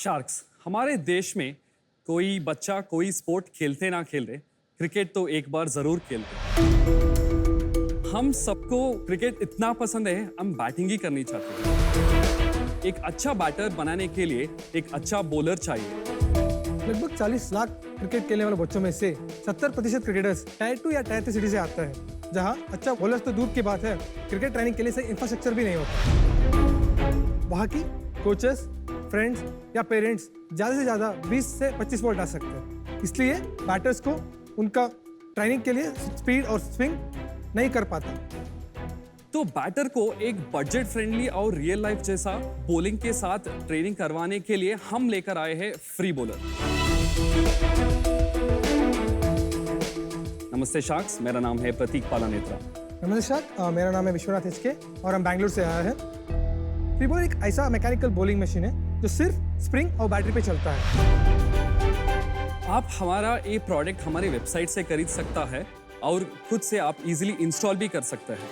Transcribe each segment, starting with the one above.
Sharks हमारे देश में कोई बच्चा कोई स्पोर्ट खेलते ना खेलते क्रिकेट तो एक बार जरूर खेलते। हम सबको क्रिकेट इतना पसंद है हम बैटिंग ही करनी चाहते हैं। एक अच्छा बैटर बनाने के लिए एक अच्छा बॉलर चाहिए। लगभग 40 लाख क्रिकेट खेलने वाले बच्चों में से 70% क्रिकेटर्स टायर 2 या टायर 3 सिटी से आते हैं, जहां अच्छा बॉलर्स तो दूर की बात है, क्रिकेट ट्रेनिंग के लिए सही इंफ्रास्ट्रक्चर भी नहीं होता। वहां की कोचेस, फ्रेंड्स या पेरेंट्स ज़्यादा से ज़्यादा 20 से 25 बॉल डाल सकते हैं, इसलिए बैटर्स को उनका ट्रेनिंग के लिए स्पीड और स्विंग नहीं कर पाता। तो बैटर को एक बजट फ्रेंडली और रियल लाइफ जैसा बॉलिंग के साथ ट्रेनिंग करवाने के लिए हम लेकर आए हैं फ्री बॉलर। नमस्ते शार्क्स, मेरा नाम है प्रतीक पालानेत्रा। नमस्ते शार्क, मेरा नाम है विश्वनाथ एचके और हम बैंगलोर से आए हैं। फ्री बॉलर एक ऐसा मैकेनिकल बॉलिंग मशीन है जो सिर्फ स्प्रिंग और बैटरी पे चलता है। आप हमारा ये प्रोडक्ट हमारी वेबसाइट से खरीद सकता है और खुद से आप इजीली इंस्टॉल भी कर सकते हैं।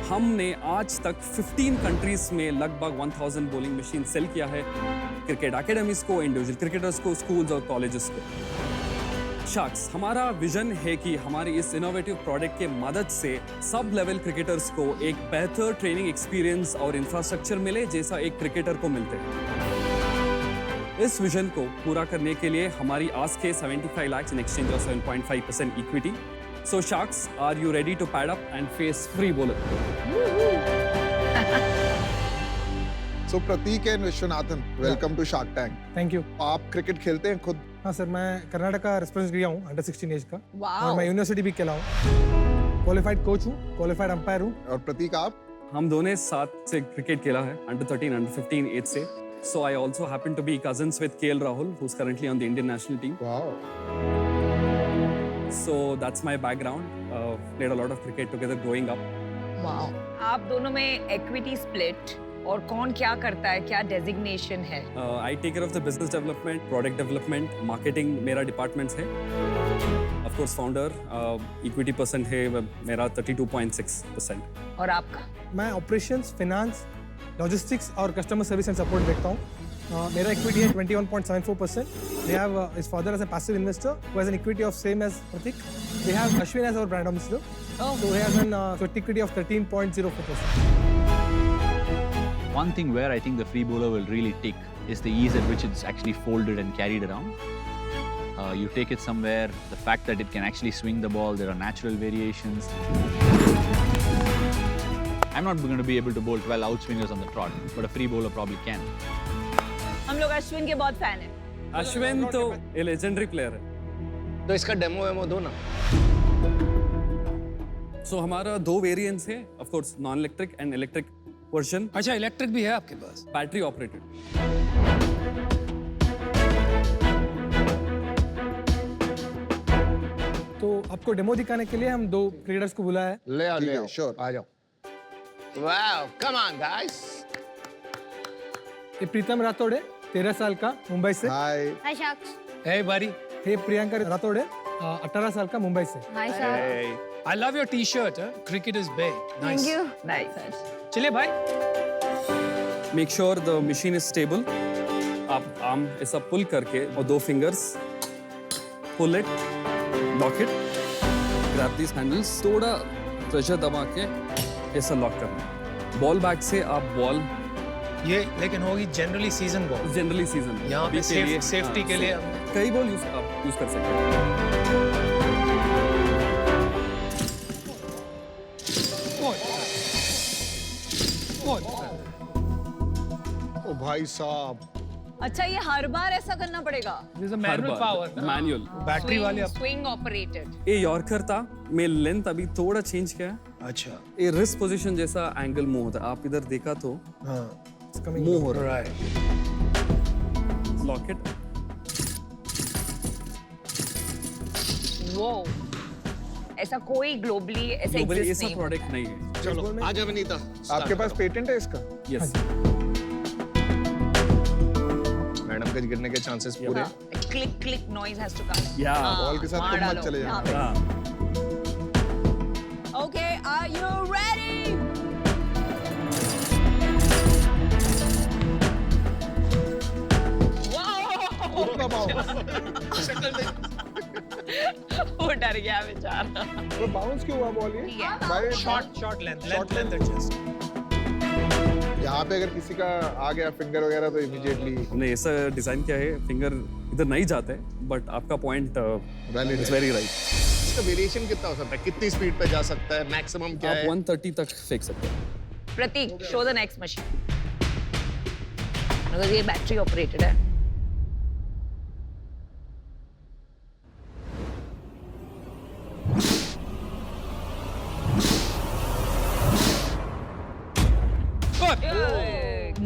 हमने आज तक 15 कंट्रीज में लगभग 1000 बॉलिंग मशीन सेल किया है, क्रिकेट एकेडमीज को, इंडिविजुअल क्रिकेटर्स को, स्कूल्स और कॉलेजेस को। शार्क्स हमारा विजन है कि हमारी इस इनोवेटिव प्रोडक्ट के मदद से सब लेवल क्रिकेटर्स को एक बेहतर ट्रेनिंग एक्सपीरियंस और इंफ्रास्ट्रक्चर मिले जैसा एक क्रिकेटर को मिलते हैं। इस विजन को पूरा करने के लिए हमारी आस्क है 75 lakhs in exchange of 7.5% equity. So Sharks, are you ready to pad up and face free bowler? So Prateek and Vishwanathan, welcome to Shark Tank. Thank you. आप क्रिकेट खेलते हैं खुद? हाँ सर, मैं कर्नाटक का रिप्रेजेंट किया हूँ अंडर 16 एज का। Wow. और मैं यूनिवर्सिटी भी खेला हूँ। क्वालिफाइड कोच हूँ, क्वालिफाइड अंपायर हूँ। और प्रतीक आप? हम दोनों साथ से क्रिकेट खेला है, अंडर 13, अंडर 15 एज से। So I also happen to be cousins with KL Rahul, who's currently on the Indian national team. Wow. So that's my background. Played a lot of cricket together growing up. Wow. आप दोनों में equity split और कौन क्या करता है, क्या designation है? I take care of the business development, product development, marketing मेरा departments है। Of course founder, equity percent है मेरा 32.6%। और आपका? मैं ऑपरेशंस, फाइनेंस, लॉजिस्टिक्स और कस्टमर सर्विस एंड सपोर्ट देखता हूँ। मेरा इक्विटी है 21.74%। We have his father as a passive investor who has an equity of same as Pratik. We have Ashwin as our brand ambassador. Oh. So he has an equity of 13.04%. One thing where I think the free bowler will really tick is the ease at which it's actually folded and carried around. You take it somewhere, the fact that it can actually swing the ball, there are natural variations. I'm not going to be able to bowl 12 outswingers on the trot, but a free bowler probably can. हम लोग अश्विन के बहुत fan हैं। अश्विन तो ये legendary player है। तो इसका डेमो वेमो दो ना। So हमारा 2 वेरिएंट्स है, of course non electric and electric version. अच्छा, इलेक्ट्रिक भी है आपके पास? Battery operated. तो आपको डेमो दिखाने के लिए हम 2 क्रिकेटर्स को बुलाया है। ले आओ, ठीक ले है, आओ। sure. आ जाओ। Wow, come on guys. ये प्रीतम राठौड़ है, 13 साल का, मुंबई से। हाय। हाय शार्क्स। Hey buddy, ये प्रियंका राठौड़ है, 18 साल का, मुंबई से। Hi sir. I love your t-shirt. Cricket is big. Nice. Thank you. Nice. चलिए भाई। Make sure the machine is stable. आप आर्म ऐसा पुल करके और 2 fingers pull it, lock it, grab these handles, थोड़ा प्रेशर दबा के ऐसा लॉक करना। बॉल बैग से आप बॉल ये लेकिन होगी generally season ball. Generally season यहाँ पे सेफ्टी के लिए कई बॉल आप यूज कर सकते हैं। ओ भाई साहब। अच्छा, ये हर बार ऐसा करना पड़ेगा? There's a manual power. Manual. Battery वाले आप। Swing operated. ये यॉर्कर था, मैं लेंथ अभी थोड़ा चेंज किया है। अच्छा। ये रिस्ट पोजीशन जैसा एंगल मूव होता है, आप इधर देखा तो हाँ, मूव हो रहा Right. है। Lock it. Wow. ऐसा कोई ग्लोबली ऐसा ग्लोबली exist ऐसा नहीं प्रोडक्ट नहीं है। चलो, आ जा विनीता। आपके पास पेटेंट है इसका? यस। मैडम के गिरने के चांसेस पूरे। Click click noise has to come. या बॉल के साथ तुम मत चले जाना। Okay, are you ready? का बाउंस वो डर गया बेचारा। तो बाउंस क्यों हुआ बॉल ये ठीक है। भाई शॉर्ट लेंथ एडजस्ट। यहाँ पे अगर किसी का आ गया फिंगर वगैरह तो इमीडिएटली हमने ऐसा डिजाइन किया है फिंगर इधर नहीं जाते, बट आपका point valid it's very right. इसका वेरिएशन कितना हो सकता है, कितनी स्पीड पे जा सकता है, मैक्सिमम क्या आप है? 130 तक फेंक सकते हैं। प्रतीक, शो द नेक्स्ट मशीन। ये बैटरी ऑपरेटेड है।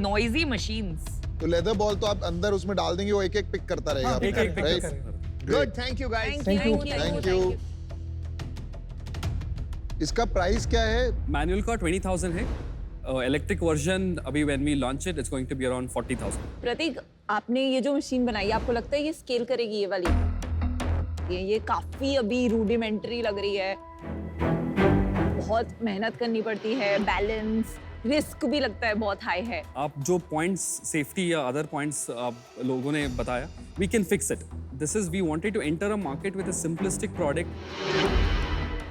Noisy machines. तो लेदर बॉल तो आप अंदर उसमें डाल देंगे, वो एक एक पिक करता रहेगा। हाँ, एक-एक pick Right? करेगा। Good, thank you guys. Thank you. Thank you. इसका प्राइस क्या है? मैनुअल का 20,000 है, इलेक्ट्रिक वर्जन अभी when we launch it it's going to be around 40,000। Prateek, आपने ये जो मशीन बनाई है, आपको लगता है ये स्केल करेगी ये वाली? ये काफी अभी रूडिमेंटरी लग रही है, बहुत मेहनत करनी पड़ती है, बैलेंस, रिस्क भी लगता है बहुत हाई है। आप जो पॉइंट्स सेफ्टी या अदर पॉइंट्स आप लोगों ने बताया, we can fix it. This is we wanted to enter a market with a simplistic product,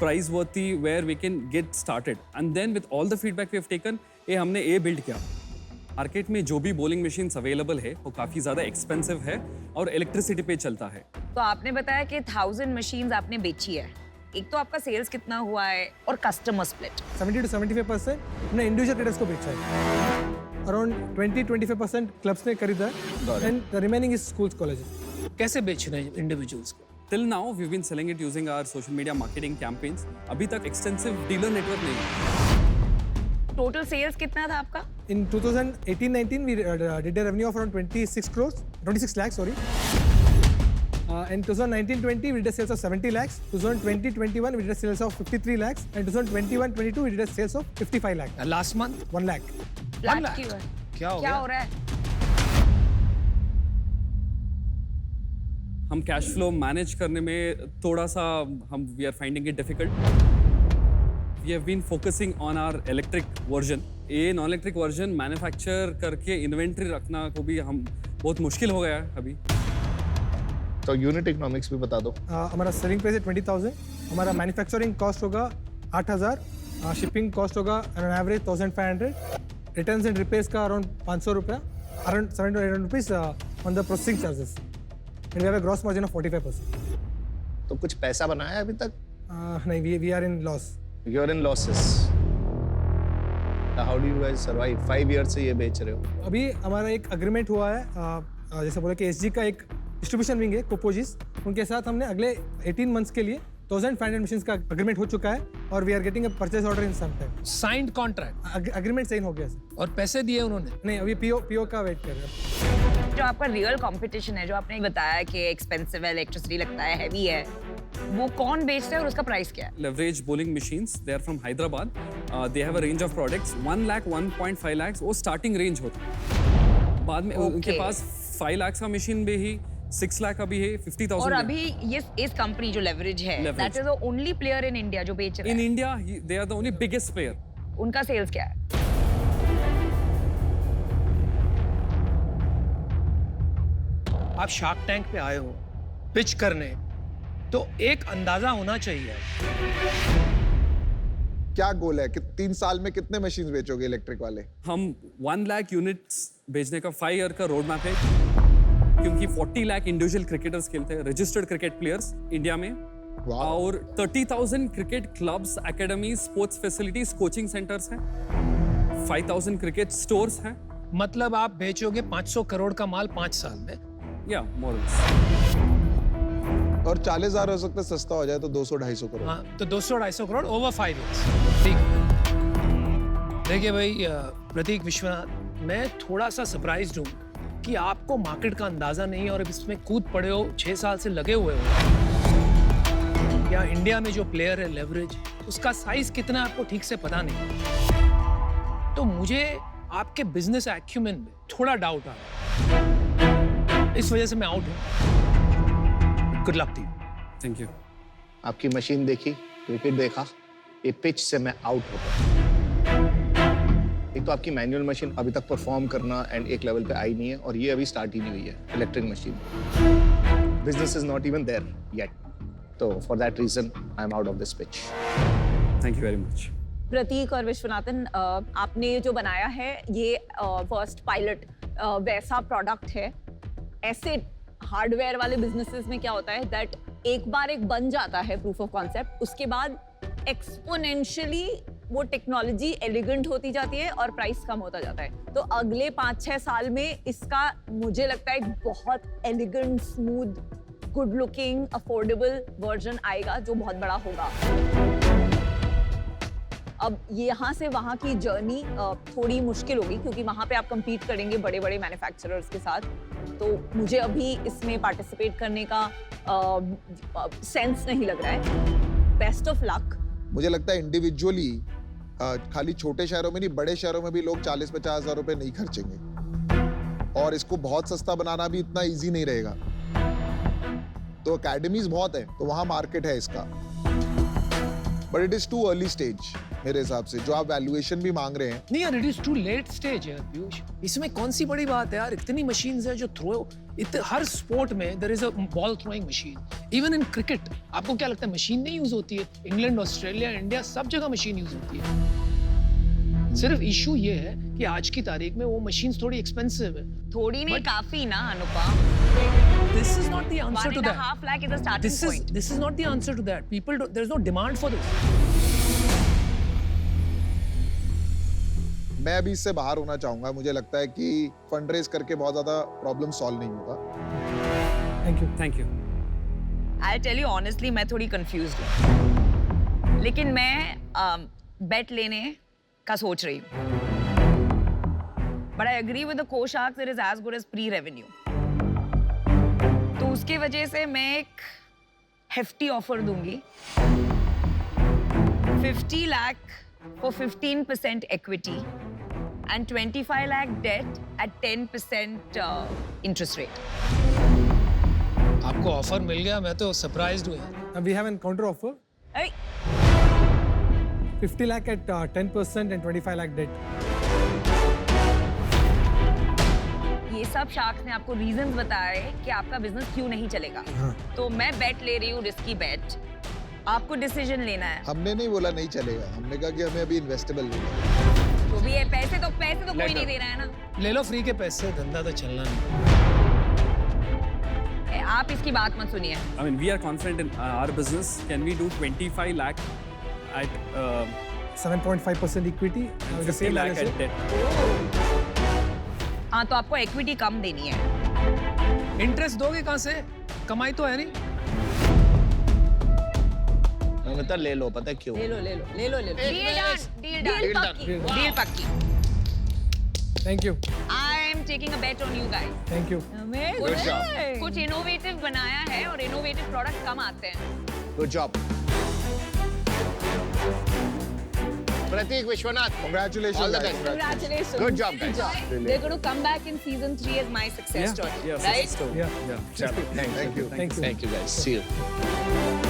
price worthy, where we can get started, and then with all the feedback we have taken, ये हमने ये build किया। Market में जो भी bowling machines available है वो काफ़ी ज़्यादा एक्सपेंसिव है और इलेक्ट्रिसिटी पे चलता है। तो आपने बताया कि 1000 मशीन्स आपने बेची है। एक तो आपका सेल्स कितना हुआ है और कस्टमर स्प्लिट? 70 to 75% हमने इंडिविजुअल ट्रेडर्स को बेचा है। अराउंड 20-25% क्लब्स ने खरीदा है, and the remaining is schools colleges. कैसे बेच रहे हैं इंडिविजुअल्स को? Till now, we've been selling it using our social media marketing campaigns. अभी तक extensive dealer network नहीं है। टोटल सेल्स कितना था आपका? In 2018-19 we did a revenue of around 26 lakhs, sorry. In 2019-20 we did a sales of 70 lakhs. 2020-21 we did a sales of 53 lakhs, and 2021-22 we did a sales of 55 lakhs. Last month 1 lakh. Flat lakh? क्यों है? क्या हो क्या गया? हो रहा है? हम कैश फ्लो मैनेज करने में थोड़ा सा हम we are finding it difficult. We have been focusing on our electric version. ये नॉन इलेक्ट्रिक वर्जन मैन्युफैक्चर करके इन्वेंट्री रखना को भी हम बहुत मुश्किल हो गया है अभी। तो यूनिट इकोनॉमिक्स भी बता दो। हमारा सेलिंग प्राइस है 20,000, हमारा मैन्युफैक्चरिंग कॉस्ट होगा 8,000, शिपिंग कॉस्ट होगा around average 1,500, returns and repairs का अराउंड 500 रुपया, around 700-800 rupees on the processing charges, and we have a gross margin of 45%. तो कुछ पैसा बनाया है अभी तक? नहीं, we are in loss. You are in losses. How do you guys survive? 5 year से ये बेच रहे हो। अभी हमारा एक अग्रीमेंट हुआ है, जैसे बोला कि एसजी का एक डिस्ट्रीब्यूशन विंग है कोपोजिस, उनके साथ हमने अगले 18 मंथ्स के लिए 1,500 मशीन्स का अग्रीमेंट हो चुका है, और we are getting a purchase order in some time. Signed contract agreement sign हो गया सर. और पैसे दिए उन्होंने? नहीं, अभी पीओ का वेट कर रहे हैं. जो आपका रियल कंपटीशन है, जो आपने बताया कि एक्सपेंसिव है, इलेक्ट्रिसिटी लगता है, हैवी है, वो कौन बेचता है और उसका प्राइस क्या है? Leverage bowling machines, they are from Hyderabad. They have a range of products 1 lakh, 1.5 lakhs, वो starting range होता है. बाद में उनके पास 5 lakhs का मशीन भी ही, 6 लाख का भी है, 50,000 और भी है. अभी ये इस कंपनी जो लेवरेज है, Leverage. That is the only player in India जो बेच रहा In है. India, they are the only biggest player. उनका सेल्स क्या है? आप शार्क टैंक पे आए हो पिच करने, तो एक अंदाजा होना चाहिए। क्या गोल है कि 3 साल में कितने मशीन बेचोगे इलेक्ट्रिक वाले? हम 1 लाख यूनिट्स भेजने का 5 ईयर का रोड मैप है, क्योंकि 40 लाख इंडिविजुअल क्रिकेटर्स खेलते हैं, रजिस्टर्ड क्रिकेट प्लेयर्स इंडिया में, और 30,000 cricket clubs, academy, sports facilities, coaching centres हैं, 5,000 क्रिकेट स्टोर्स हैं. मतलब आप बेचोगे 500 करोड़ का माल 5 साल में? या मोरल्स. और 40,000 हो सकता है सस्ता हो जाए तो 200-250 करोड़. हाँ, तो 200-250 करोड़ ओवर 5 ईयर्स। ठीक। देखिए भाई प्रतीक विश्वनाथ, मैं थोड़ा सा सरप्राइज्ड हूँ कि आपको मार्केट का अंदाजा नहीं है और इसमें कूद पड़े हो, 6 साल से लगे हुए हो। या इंडिया में जो प्लेयर है लेवरेज, उसका साइज कितना है आपको ठीक से पता नहीं। तो मुझे आपके बिजनेस एक्यूमेन में थोड़ा डाउट आ रहा है, इस वजह से मैं आउट हूँ। Good luck to you. Thank you. आपकी मशीन देखी, क्रिकेट देखा, ये पिच से मैं आउट हो गया। एक तो आपकी मैनुअल मशीन अभी तक परफॉर्म करना एंड एक लेवल पे आई नहीं है, और ये अभी स्टार्ट ही नहीं हुई है electric machine. Business is not even there yet. तो for that reason I am out of this pitch. Thank you very much. Prateek और विश्वनाथन, आपने ये जो बनाया है ये फर्स्ट पायलट वैसा प्रोडक्ट है. ऐसे हार्डवेयर वाले बिजनेसेस में क्या होता है दैट एक बार एक बन जाता है प्रूफ ऑफ कॉन्सेप्ट, उसके बाद एक्सपोनेंशियली वो टेक्नोलॉजी एलिगेंट होती जाती है और प्राइस कम होता जाता है. तो अगले 5-6 साल में इसका मुझे लगता है एक बहुत elegant, smooth, good looking, affordable version आएगा जो बहुत बड़ा होगा. अब यहाँ से वहाँ की जर्नी थोड़ी मुश्किल होगी क्योंकि वहाँ पे आप compete करेंगे बड़े बड़े मैन्युफैक्चरर्स के साथ. तो मुझे अभी इसमें पार्टिसिपेट करने का सेंस नहीं लग रहा है. Best of luck. मुझे लगता है इंडिविजुअली खाली छोटे शहरों में नहीं, बड़े शहरों में भी लोग 40-50 हजार रुपए नहीं खर्चेंगे, और इसको बहुत सस्ता बनाना भी इतना इजी नहीं रहेगा. तो अकेडमीज बहुत है, तो वहां मार्केट है इसका, but it is too early stage मेरे हिसाब से. जो आप वैल्यूएशन भी मांग रहे हैं, नहीं यार, it is too late stage यार पीयूष. इसमें कौन सी बड़ी बात है यार, इतनी मशीन्स है जो थ्रो, हर स्पोर्ट में there is a ball throwing machine. Even in cricket आपको क्या लगता है मशीन नहीं यूज होती है? इंग्लैंड, ऑस्ट्रेलिया, इंडिया सब जगह मशीन यूज होती है. सिर्फ इशू ये है कि आज की तारीख में वो मशीन्स थोड़ी एक्सपेंसिव है. थोड़ी नहीं, But- काफी ना अनुपम. This is not the answer to that. 1.5 lakh is the starting point. This is not the answer to that. People don't, there's no demand for this. मैं अभी इससे बाहर होना चाहूंगा. मुझे लगता है कि फंड रेज करके बहुत ज्यादा प्रॉब्लम सॉल्व नहीं होगा. Thank you. Thank you. I'll tell you honestly, मैं थोड़ी confused हूँ. लेकिन मैं bet लेने का सोच रही हूँ. But I agree with the co-sharks, it is as good as pre-revenue. तो उसके वजह से मैं एक hefty offer दूंगी. 50 lakh for 15% equity and 25 lakh debt at 10% interest rate. आपको ऑफर मिल गया, मैं तो सरप्राइज्ड हूँ यार. We have a counter offer. Hey, 50 lakh at 10% and 25 lakh debt. ये सब शार्क्स ने आपको रीजंस बताए कि आपका बिजनेस क्यों नहीं चलेगा. तो मैं बेट ले रही हूँ, रिस्की बेट. आपको डिसीजन लेना है. हमने नहीं बोला नहीं चलेगा, हमने कहा कि हमें अभी इन्वेस्टेबल नहीं है. जो भी है, पैसे तो कोई नहीं दे रहा है ना. ले लो फ्री के पैसे, धंधा तो चलना नहीं. आप इसकी बात मत सुनिए. I mean, we are confident in our business. Can we do 25 lakh at 7.5% equity. The 50 same lakh balance at है. debt? हाँ, तो आपको इक्विटी कम देनी है. इंटरेस्ट दोगे कहाँ से? कमाई तो है नहीं. नमिता ले लो, पता है क्यों? ले लो. डील पक्की. Thank you. I am taking a bet on you guys. Thank you. कुछ इनोवेटिव बनाया है और इनोवेटिव प्रोडक्ट कम आते हैं. Good job. Prateek, Vishwanath, Congratulations, All the guys. best. Congratulations. Good job, guys. They're going to come back in season 3 As my success story, Yeah, right? so, Yeah. yeah. Thank you. Thank you. Thank you guys. See you.